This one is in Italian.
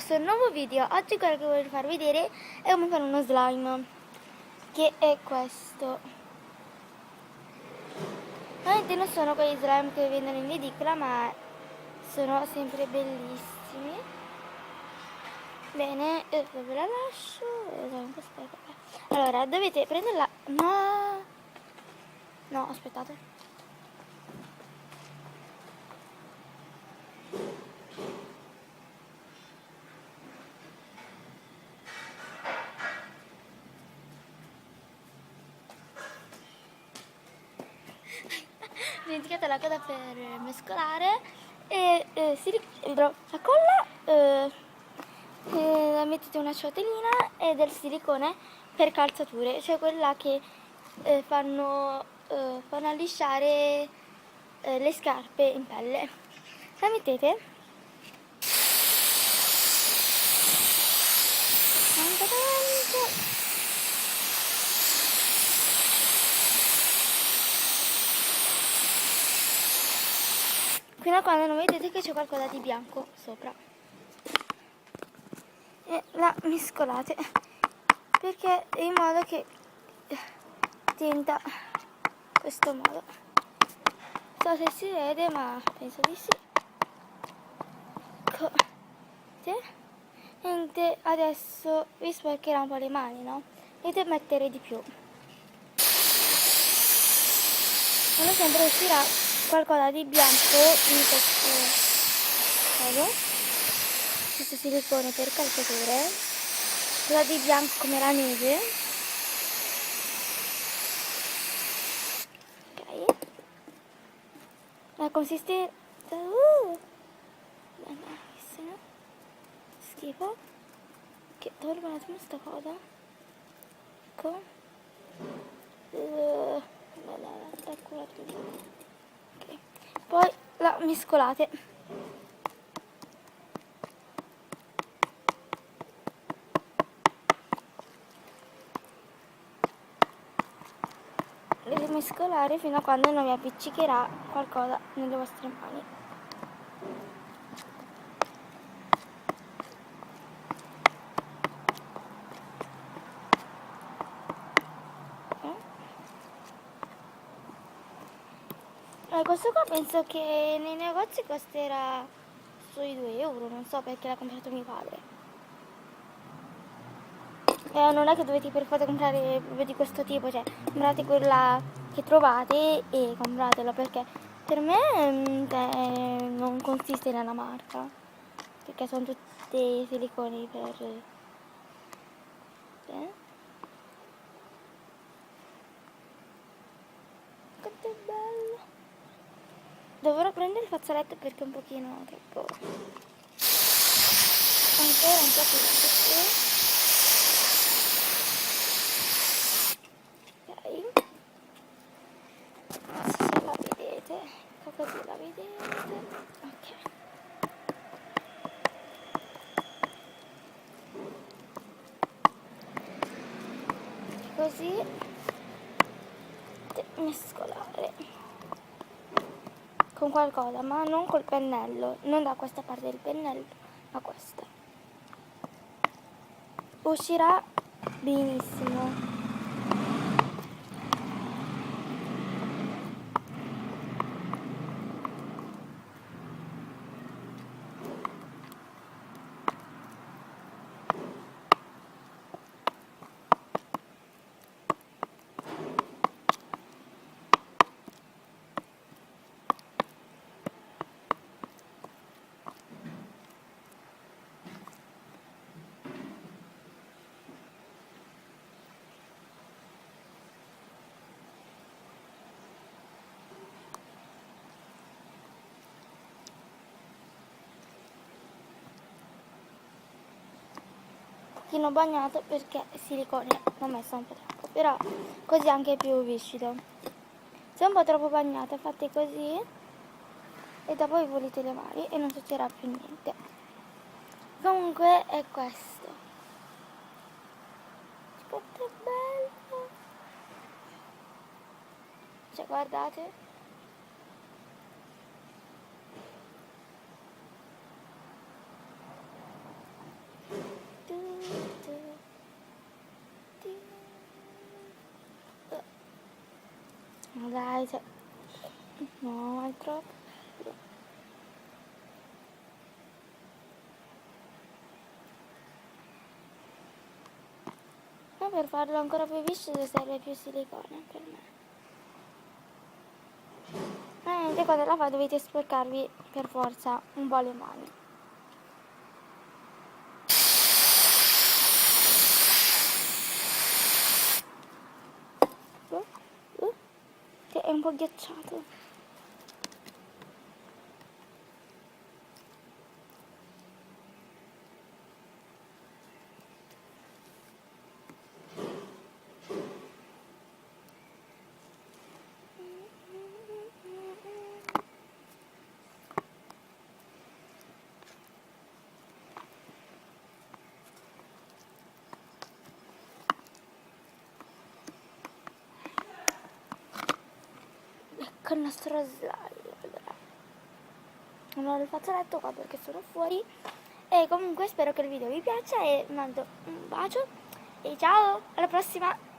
questo nuovo video. Oggi quello che voglio farvi vedere è come fare uno slime, che è questo. Ovviamente non sono quei slime che vendono in edicola, ma sono sempre bellissimi. Bene, dove la lascio? Allora, dovete prenderla. No, aspettate. Ho dimenticato la coda per mescolare e la colla la mettete in una ciotolina e del silicone per calzature, cioè quella che fanno allisciare le scarpe in pelle. La mettete tanto. Fino a quando non vedete che c'è qualcosa di bianco sopra. E la mescolate perché in modo che tenda questo modo. Non so se si vede, ma penso di sì. Niente, adesso vi sporcherà un po' le mani, no? Dovete mettere di più. Quando sempre uscirà qualcosa di bianco in questo silicone per calzature, quella di bianco come la neve. Ok, la consistenza bellissima, schifo, che tolgo un attimo sta cosa, ecco, ok, poi la mescolate. Deve mescolare fino a quando non vi appiccicherà qualcosa nelle vostre mani. Questo qua penso che nei negozi costerà sui 2 euro, non so perché l'ha comprato mio padre. Non è che dovete per forza comprare proprio di questo tipo, cioè comprate quella che trovate e compratela, perché per me non consiste nella marca, perché sono tutti siliconi per... Quanto è bello! Dovrò prendere il fazzoletto perché è un pochino troppo... Ancora un po' più. Se la vedete, così la vedete, ok, così mescolare con qualcosa, ma non col pennello, non da questa parte del pennello, ma questa. Uscirà benissimo. Pochino bagnato perché il silicone l'ho messo un po' troppo, però così anche è più viscido. Se è un po' troppo bagnato fate così e dopo vi pulite le mani e non succederà più niente. Comunque è questo. Quanto è bello! Cioè guardate. Dai, cioè... No, è troppo. Ma per farlo ancora più viscido serve più silicone per me. Niente, quando la fai dovete sporcarvi per forza un po' le mani. Che è un po' ghiacciato. Ecco il nostro slime. Non ho il fazzoletto qua perché sono fuori. E comunque spero che il video vi piaccia e mando un bacio e ciao, alla prossima!